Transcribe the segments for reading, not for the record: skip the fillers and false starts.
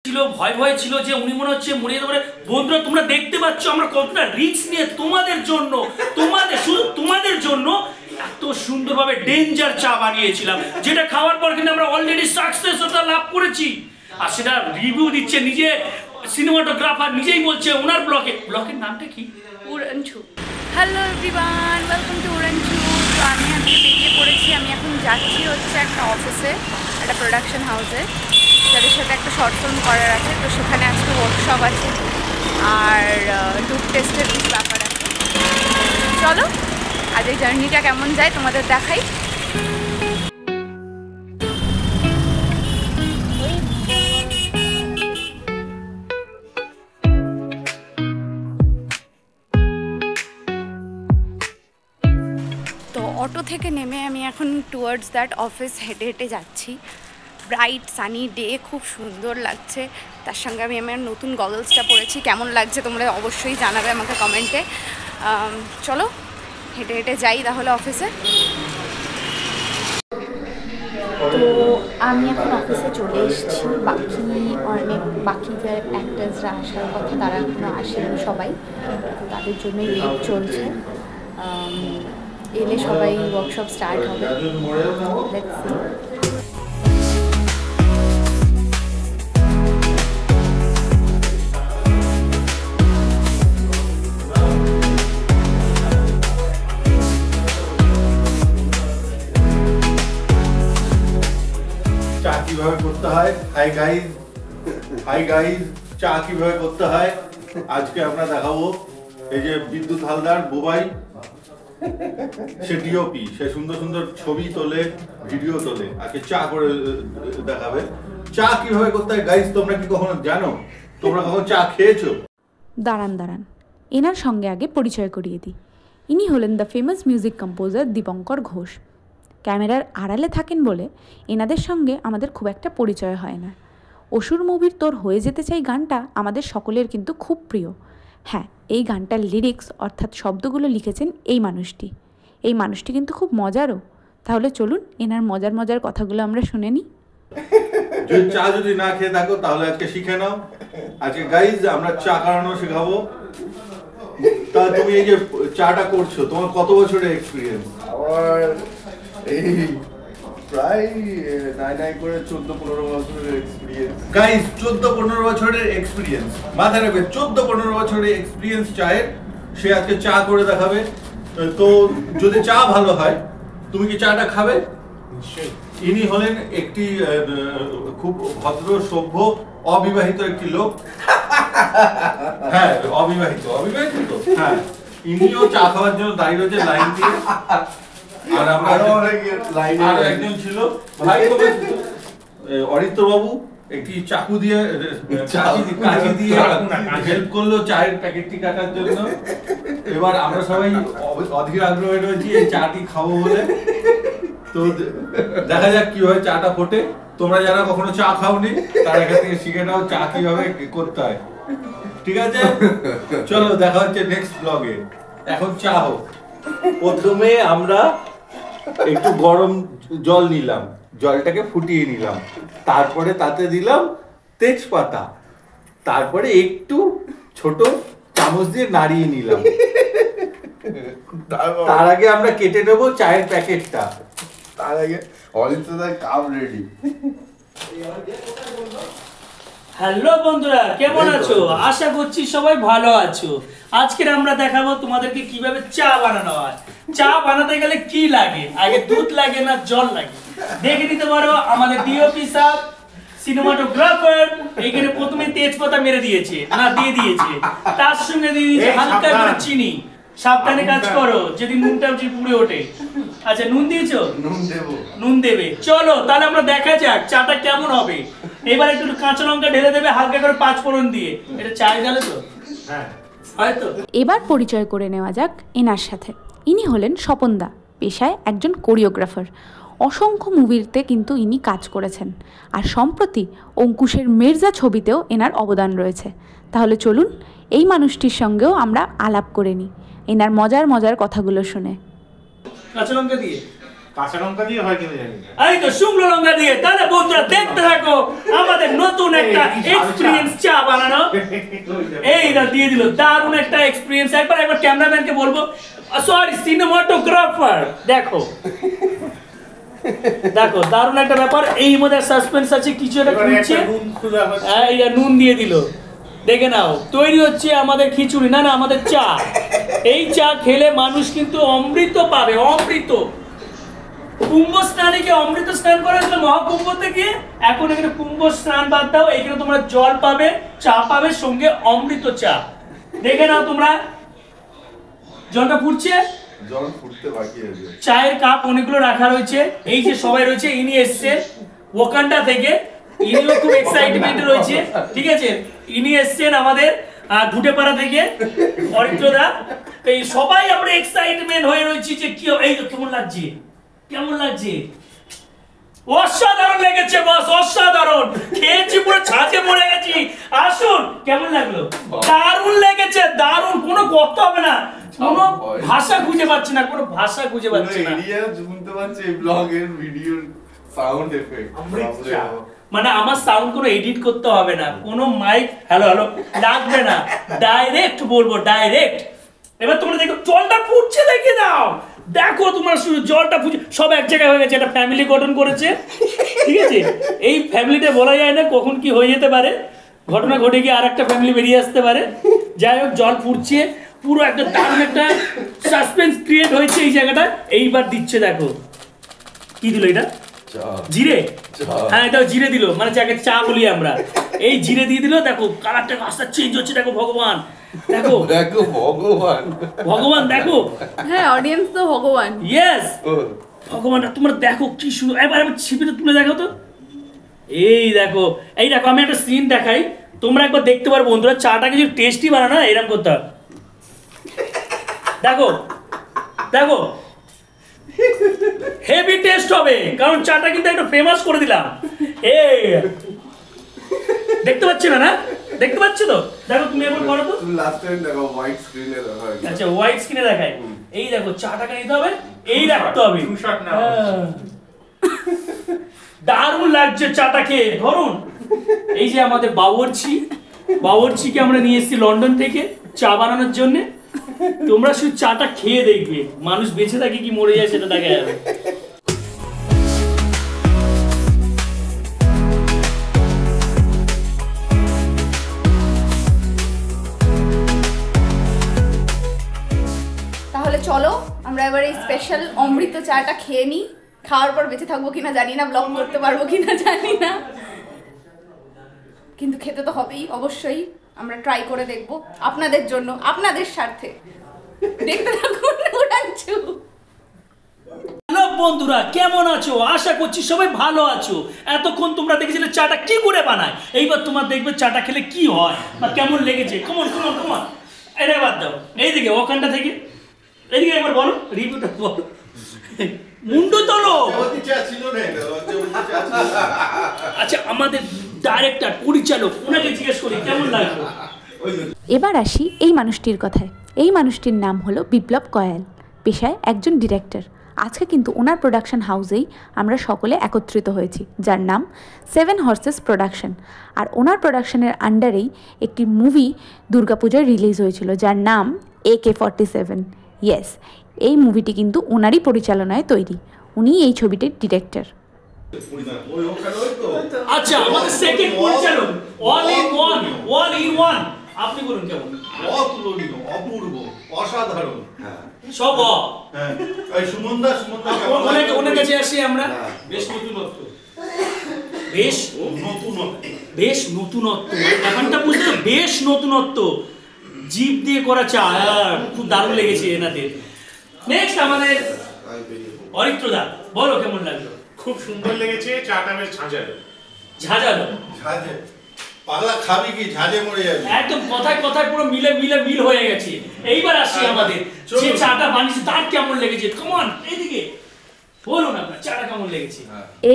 ছিল, ভয় ভয় ছিল যে উনি মনে হচ্ছে মরে যেতে পারে। বন্ধুরা তোমরা দেখতে পাচ্ছ আমরা কতটা রিস্ক নিয়ে তোমাদের জন্য, শুধু তোমাদের জন্য এত সুন্দরভাবে ডেঞ্জার চা বানিয়েছিলাম, যেটা খাওয়ার পর কিন্তু আমরা অলরেডি সাকসেসটা লাভ করেছি। আর সেটা রিভিউ দিচ্ছে নিজে সিনেমাটোগ্রাফার, নিজেই বলছে ওনার ব্লগের নামটা কি, Uranchhu. Hello everyone, welcome to Uranchhu. তো আমি বেরিয়ে পড়েছি। আমি এখন যাচ্ছি হচ্ছে একটা অফিসে, একটা প্রোডাকশন হাউসে, যাদের সাথে একটা শর্ট ফিল্ম করার আছে। তো সেখানে আজকে ওয়ার্কশপ আছে আর লুক টেস্টের কিছু ব্যাপার আছে। চলো আজ এই জার্নিটা কেমন যায় তোমাদের দেখাই। তো অটো থেকে নেমে আমি এখন টুয়ার্ডস দ্যাট অফিস হেঁটে হেঁটে যাচ্ছি। ব্রাইট সানি ডে, খুব সুন্দর লাগছে। তার সঙ্গে আমি আমার নতুন গগলসটা পরেছি। কেমন লাগছে তোমরা অবশ্যই জানাবে আমাকে কমেন্টে। চলো হেঁটে হেঁটে যাই তাহলে অফিসে। তো আমি এখন অফিসে চলে এসেছি। বাকি যে অ্যাক্টার্সরা আসার কথা তারা এখনও আসেনি সবাই, তাদের জন্যই ওয়েট চলছে। এলে সবাই ওয়ার্কশপ স্টার্ট হবে। Let's see. চা কিভাবে করতে হয়, হাই গাইজ, চা কিভাবে করতে হয় আজকে আমরা দেখাবো। এই যে বিদ্যুৎ হালদার বুবাই, সে ডিওপি, সে সুন্দর সুন্দর ছবি তোলে, ভিডিও তোলে, আজকে চা করে দেখাবে। চা কিভাবে করতে হয় গাইজ, তোমরা কি কখনো জানো? তোমরা কখনো চা খেয়েছো? দাঁড়ান, এনার সঙ্গে আগে পরিচয় করিয়ে দিই। ইনি হলেন the famous music composer Dipankar Ghosh. ক্যামেরার আড়ালে থাকেন বলে এনাদের সঙ্গে আমাদের খুব একটা পরিচয় হয় না। অসুর মুভির তোর হয়ে যেতে চাই গানটা আমাদের সকলের কিন্তু খুব প্রিয়। হ্যাঁ, এই গানটার লিরিক্স অর্থাৎ শব্দগুলো লিখেছেন এই মানুষটি কিন্তু খুব মজারও। তাহলে চলুন এনার মজার কথাগুলো আমরা শুনে নিই। চা যদি না খেয়ে থাকো তাহলে আজকে শিখে নাও। আজকে গাইজ আমরা চা কাটানো শেখাবো। তা তুমি এই যে চাটা করছো, তোমার কত বছরের এক্সপিরিয়েন্স? আমার এই প্রায় নাই করে 14-15 বছরের এক্সপিরিয়েন্স। গাইজ 14-15 বছরের এক্সপিরিয়েন্স, মাথায় রাখবে 14-15 বছরের এক্সপিরিয়েন্স চায়ের। সে আজকে চা করে দেখাবে। তো যদি চা ভালো হয় তুমি কি চাটা খাবে? নিশ্চয়ই। ইনি হলেন একটি খুব ভদ্র, সভ্য, অবিবাহিত একটি লোক। হ্যাঁ, অবিবাহিত তো। হ্যাঁ, ইনিও চা খাওয়ার জন্য দাঁড়িয়ে রয়েছে লাইন দিয়ে। আর আমরা আরো একজন ছিল ভাই, অরিত্র বাবু একটি চাকু দিয়ে কাঁচি দিয়ে হেল্প করলো চায়ের প্যাকেটটি কাটার জন্য। এবার আমরা সবাই অধীর আগ্রহে রয়েছি এই চাটি খাবো বলে। তো দেখা যাক কিভাবে চাটা ফোটে। তোমরা যারা কখনো চা খাওনি তারা এখান থেকে শিখে নাও চা কিভাবে করতে হয়। ঠিক আছে, চলো দেখা হচ্ছে নেক্সট ব্লগে। এখন চা হোক। প্রথমে আমরা একটু গরম জল নিলাম, জলটাকে ফুটিয়ে নিলাম, তারপরে তাতে দিলাম তেজপাতা, তারপরে একটু ছোট চামচ দিয়ে নাড়িয়ে নিলাম। তার আগে আমরা কেটে নেবো চায়ের প্যাকেটটা। তার আগে অরিত্রদার কাপ রেডি। হ্যালো বন্ধুরা, কেমন আছো? আশা করছি সবাই ভালো আছো। আজকে আমরা দেখাবো তোমাদেরকে কিভাবে চা বানানো হয়। চা বানাতে গেলে কি লাগে, আগে দুধ লাগে না জল লাগে? দেখে নিতে পারো আমাদের ডিওপি সাহেব, সিনেমাটোগ্রাফার এখানে প্রথমে তেজপাতা মেরে দিয়েছে, দিয়ে দিয়েছে, তার সঙ্গে দিয়ে দিয়েছে হালকা করে চিনি। সাবধানে কাজ করো যদি নুনটা পুড়ে ওঠে। আচ্ছা, নুন দিয়েছো? নুন দেবে। চলো তাহলে আমরা দেখা যাক চাটা কেমন হবে। এবার একটু কাঁচা লঙ্কা ঢেলে দেবে হালকা করে 5 ফোড়ন দিয়ে। এটা চায় গেলে তো? হ্যাঁ, হয়তো। এবার পরিচয় করে নেওয়া যাক এনার সাথে। ইনি হলেন স্বপনদা, পেশায় একজন কোরিওগ্রাফার। অসংখ্য মুভিতে কিন্তু ইনি কাজ করেছেন। আর সম্প্রতি অঙ্কুশের মির্জা ছবিতেও এনার অবদান রয়েছে। তাহলে চলুন এই মানুষটির সঙ্গেও আমরা আলাপ করে নিই এনার মজার কথাগুলো শুনে। কাঁচা লঙ্কা দিয়ে কাঁচা লঙ্কা দিয়ে হয় কিনা জানি না। এই তো শুকনো লঙ্কা দিয়ে। তাহলে বন্ধুরা দেখতে থাকো আমাদের নতুন একটা এক্সপিরিয়েন্স চা বানানো। এইটা দিয়ে দিল, দারুণ একটা এক্সপিরিয়েন্স। একবার ক্যামেরাম্যানকে বলবো, সরি সিনেমাটোগ্রাফার, দেখো দেখো দারুণ একটা ব্যাপার। এই মধ্যে সাসপেন্স আছে, কিছু একটা এবারে খুঁজছে। একটা নুন খোঁজা হচ্ছে। এইটা নুন দিয়ে দিল, দেখে নাও তৈরি হচ্ছে আমাদের খিচুড়ি, না না আমাদের চা। এই চা খেলে মানুষ কিন্তু অমৃত পাবে, অমৃত। কুম্ভ স্নানে গিয়ে অমৃত স্নান করা হয়েছিল মহাকুম্ভতে গিয়ে, এখন এখানে কুম্ভ স্নান বাদ দাও, এখানে তোমরা জল পাবে, চা পাবে, সঙ্গে অমৃত চা। দেখে নাও তোমরা, জলটা ফুটছে, জল ফুটতে বাকি আছে। চায়ের কাপ অনেকগুলো রাখা রয়েছে। এই যে সবাই রয়েছে, ইনি এসছে ওয়াকান্ডা থেকে, ইনিও খুব এক্সাইটমেন্ট রয়েছে, ঠিক আছে। ইনি এসছেন আমাদের ঘুটেপাড়া থেকে, অরিত্রদা। এই সবাই আমরা এক্সাইটমেন্ট হয়ে রয়েছি যে কি হবে। এই তো কেমন লাগছে, কেমন লাগছে? অসাধারণ লেগেছে বস, অসাধারণ। খেয়েছি পুরো ছাঁচে মরে গেছি। আসুন, কেমন লাগলো? দারুণ লেগেছে, দারুণ। কোনো কথা হবে না, কোনো ভাষা খুঁজে পাচ্ছি না, কোনো ভাষা খুঁজে পাচ্ছি না। এরিয়া শুনতে পাচ্ছে এই ব্লগের ভিডিওর সাউন্ড এফেক্ট। মানে আমার সাউন্ড কোনো এডিট করতে হবে না, কোনো মাইক হ্যালো হ্যালো লাগবে না, ডাইরেক্ট বলবো, ডাইরেক্ট। এবার তোমরা দেখো জলটা ফুটছে, দেখে নাও, দেখো তোমরা শুধু জলটা ফুটছে, সব এক জায়গায় হয়ে গেছে, একটা ফ্যামিলি গঠন করেছে, ঠিক আছে। এই ফ্যামিলিতে বলা যায় না কখন কি হয়ে যেতে পারে, ঘটনা ঘটে গিয়ে আর একটা ফ্যামিলি বেরিয়ে আসতে পারে। যাই হোক, জল ফুটছে, পুরো একটা দারুণ একটা সাসপেন্স ক্রিয়েট হয়েছে এই জায়গাটা। এইবার দিচ্ছে, দেখো কি দিল এটা, জিরে। হ্যাঁ, এটাও জিরে দিল, মানে যাকে চা বলি আমরা, এই জিরে দিয়ে দিল। দেখো কালারটা আস্তে চেঞ্জ হচ্ছে, দেখো ভগবান, দেখো দেখো ভগবান, ভগবান দেখো। হ্যাঁ, অডিয়েন্স তো ভগবান। ইয়েস, ভগবান তোমরা দেখো কি সুন্দর। এবার ছিপিটা তুলে দেখো তো, এই দেখো, এই দেখো আমি একটা সিন দেখাই, তোমরা একবার দেখতে পারো বন্ধুরা। চাটাকে যদি টেস্টি বানানো না, এরকম করতে হবে। দেখো দেখো, হেভি টেস্ট হবে, কারণ চাটা কিন্তু একটু ফেমাস করে দিলাম। এই দেখতে পাচ্ছ না, না দেখতে পাচ্ছ তো? দেখো তুমি একবার করো তো। তুমি লাস্ট টাইম দেখো হোয়াইট স্ক্রিনে দেখো। আচ্ছা, হোয়াইট স্ক্রিনে দেখাই। এই দেখো চাটাকে নিতে হবে, এই রাখতে হবে। হ্যাঁ। দারুণ লাগছে চাটা খেয়ে, ধরুন। এই যে আমাদের বাবুর্চিকে আমরা নিয়ে এসেছি লন্ডন থেকে চা বানানোর জন্য। তোমরা শুধু চাটা খেয়ে দেখবে, মানুষ বেঁচে থাকে কি মরে যায় সেটা দেখা যাবে। তাহলে চলো আমরা এবার এই স্পেশাল অমৃত চাটা খেয়ে নিই। খাওয়ার পর বেঁচে থাকবো কিনা জানি না, ব্লগ করতে পারবো কিনা জানি না, কিন্তু খেতে তো হবেই অবশ্যই। আমরা ট্রাই করে দেখবো আপনাদের জন্য, আপনাদের স্বার্থে। দেখতে থাকুন উড়ানচু। হ্যালো বন্ধুরা, কেমন আছো? আশা করছি সবাই ভালো আছো। এতক্ষণ তোমরা দেখেছিলে চাটা কি করে বানায়, এইবার তোমরা দেখবে চাটা খেলে কি হয় বা কেমন লেগেছে। কমন কমন কমন, এটা বাদ দাও। এইদিকে ওখানটা থেকে এইদিকে একবার বলো, রিভিউটা বলো। মুন্ডু তোলো। আচ্ছা, আমাদের ডাইরেক্টর পরিচালক, ওনাকে জিজ্ঞেস করি কেমন লাগলো। এবার আসি এই মানুষটির কথায়। এই মানুষটির নাম হলো বিপ্লব কয়াল, পেশায় একজন ডিরেক্টর। আজকে কিন্তু ওনার প্রোডাকশন হাউসেই আমরা সকলে একত্রিত হয়েছি, যার নাম 7 হর্সেস প্রোডাকশন। আর ওনার প্রোডাকশনের আন্ডারেই একটি মুভি দুর্গাপূজায় রিলিজ হয়েছিল, যার নাম AK-47। ইয়েস, এই মুভিটি কিন্তু ওনারই পরিচালনায় তৈরি, উনি এই ছবিটির ডিরেক্টর। আচ্ছা, আমাদের সেকেন্ড পরিচালক, অল ইন ওয়ান, আপনি বলুন কেমন? অতুলনীয়, অপূর্ব, অসাধারণ। সব হ্যাঁ, এই সুমনদা ওনার কাছে আসি আমরা। বেশ নতুনত্ব, বেশ নতুনত্ব, ব্যাপারটা বুঝতে, বেশ নতুনত্ব, জিভ দিয়ে করা চা, খুব দারুণ লেগেছে এনাদের। নেক্সট আমাদের অরিত্রদা, বলো কেমন লাগলো? খুব সুন্দর লেগেছে, চাটা বেশ ঝাঁঝালো। ঝাঁঝালো, ঝাঁঝে পাগলা খাবি কি, ঝাঁঝে মরে যাবে। একদম কথায় কথায় পুরো মিল হয়ে গেছে। এইবার আসি আমাদের যে চাটা বানিয়েছে তার কেমন লেগেছে। কমন, এইদিকে বলুন আপনার চাটা কেমন লেগেছে।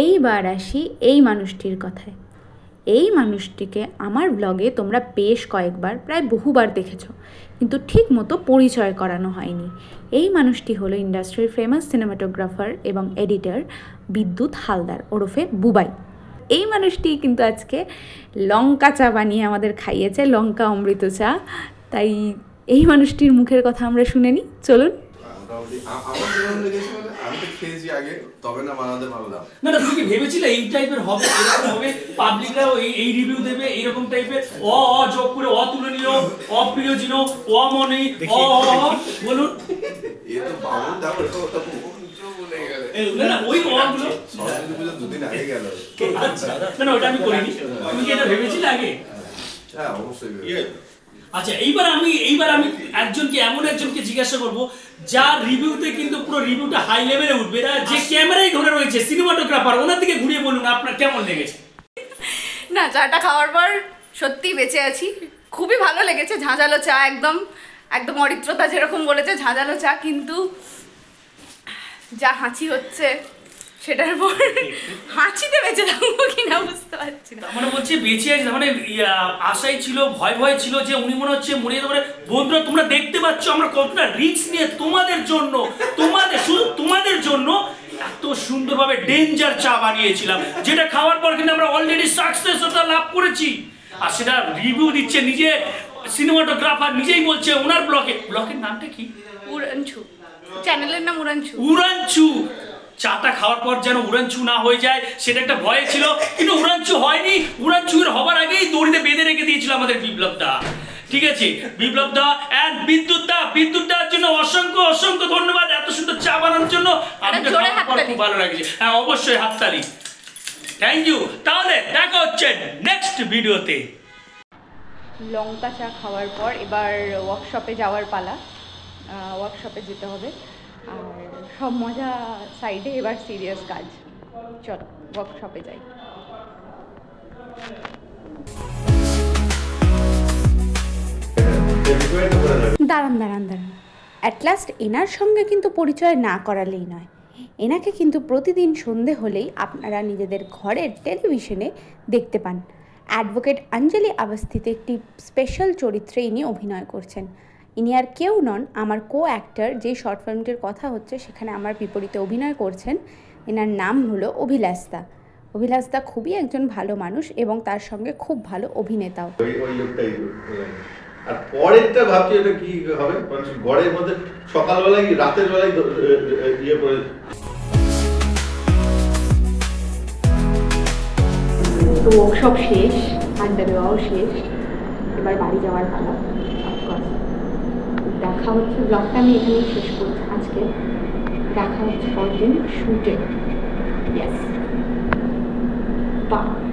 এইবার আসি এই মানুষটির কথায়। এই মানুষটিকে আমার ব্লগে তোমরা বেশ কয়েকবার প্রায় বহুবার দেখেছো, কিন্তু ঠিক মতো পরিচয় করানো হয়নি। এই মানুষটি হলো ইন্ডাস্ট্রির ফেমাস সিনেমাটোগ্রাফার এবং এডিটর বিদ্যুৎ হালদার ওরফে বুবাই। এই মানুষটি কিন্তু আজকে লঙ্কা চা বানিয়ে আমাদের খাইয়েছে, লঙ্কা অমৃত চা। তাই এই মানুষটির মুখের কথা আমরা শুনে নিই, চলুন। মোটামুটি আমার যেমন লেগেছে, মানে আমি তো খেয়েছি আগে, তবে না বানাতে পারলাম না না, তুমি কি ভেবেছিলে এই টাইপের হবে, এরকম হবে, পাবলিকরাও এই রিভিউ দেবে এইরকম টাইপের যোগ করে অতুলনীয়, অপ্রিয়জনীয়, অমনি, বলুন? এ তো বাবুর দাম তো বলে গেলে না ওই গুলো সরস্বতী পুজো দুদিন আগে গেল। আচ্ছা, না ওটা আমি করিনি। তুমি কি এটা ভেবেছিলে আগে? হ্যাঁ অবশ্যই। আচ্ছা, এইবার আমি এমন একজনকে জিজ্ঞাসা করব যার রিভিউতে কিন্তু পুরো রিভিউটা হাই লেভেলে উঠবে, যে ক্যামেরায় ধরে রয়েছে, সিনেমাটোগ্রাফার, ওনার দিকে ঘুরিয়ে বলুন আপনার কেমন লেগেছে। না, চাটা খাওয়ার পর সত্যি বেঁচে আছি, খুবই ভালো লেগেছে। ঝাঁঝালো চা, একদম একদম অরিত্রতা যেরকম বলেছে, ঝাঁঝালো চা। কিন্তু যা হাঁচি হচ্ছে সেটার পর হাঁচিতে বেঁচে থাকবো কিনা বুঝতে পারছি না। মানে বলছি বেঁচে আছে, মানে আশাই ছিল, ভয় ছিল যে উনি মনে হচ্ছে মরে যেতে পারে। বন্ধুরা তোমরা দেখতে পাচ্ছ আমরা কতটা রিস্ক নিয়ে তোমাদের জন্য, শুধু তোমাদের জন্য এত সুন্দরভাবে ডেঞ্জার চা বানিয়েছিলাম, যেটা খাওয়ার পর কিন্তু আমরা অলরেডি সাকসেসটা লাভ করেছি। আর সেটা রিভিউ দিচ্ছে নিজে সিনেমাটোগ্রাফার, নিজেই বলছে ওনার ব্লগের নামটা কি? উড়ানছু, চ্যানেলের নাম উড়ানছু। উড়ানছু। চাটা খাওয়ার পর যেন উড়ানছু না হয়ে যায় সেটা একটা ভয় ছিল, কিন্তু উড়ানছু হয়নি। উড়ানছু হবার আগেই দড়িতে বেঁধে রেখে দিয়েছিল আমাদের বিপ্লবদা। ঠিক আছে, বিপ্লবদা এন্ড বিদ্যুৎদার জন্য অসংখ্য ধন্যবাদ এত সুন্দর চা বানানোর জন্য। আমাদের খুব ভালো লাগছে। হ্যাঁ অবশ্যই হাততালি, থ্যাংক ইউ। তাহলে দেখা হচ্ছে নেক্সট ভিডিওতে। লঙ্কা চা খাওয়ার পর এবার ওয়ার্কশপে যাওয়ার পালা। ওয়ার্কশপে যেতে হবে, আর সব মজা সাইডে, এবার সিরিয়াস কাজ। চলো ওয়ার্কশপে যাই। দাঁড়ান, অ্যাট লাস্ট এনার সঙ্গে কিন্তু পরিচয় না করালেই নয়। এনাকে কিন্তু প্রতিদিন সন্ধে হলেই আপনারা নিজেদের ঘরের টেলিভিশনে দেখতে পান। অ্যাডভোকেট অঞ্জলি আবস্থিতে একটি স্পেশাল চরিত্রে ইনি অভিনয় করছেন। ইনি আর কেউ নন, আমার কো অ্যাক্টর। যেই শর্ট ফিল্মটির কথা হচ্ছে সেখানে আমার বিপরীতে অভিনয় করছেন। এনার নাম হলো অভিলাষদা। অভিলাষদা খুবই একজন ভালো মানুষ এবং তার সঙ্গে খুব ভালো অভিনেতাও। ওই লোকটাই। আর পরেরটা ভাবছি এটা কি হবে, গড়ের মধ্যে সকালবেলায় রাতের বেলায় ইয়ে করে। তো ওয়ার্কশপ শেষ, আড্ডা দেওয়াও শেষ, এবার বাড়ি যাওয়ার পালা। অফকোর্স দেখা হচ্ছে, ব্লগটা আমি এখানেই শেষ করছি আজকে। দেখা হচ্ছে পরদিন শুটে। Yes, by.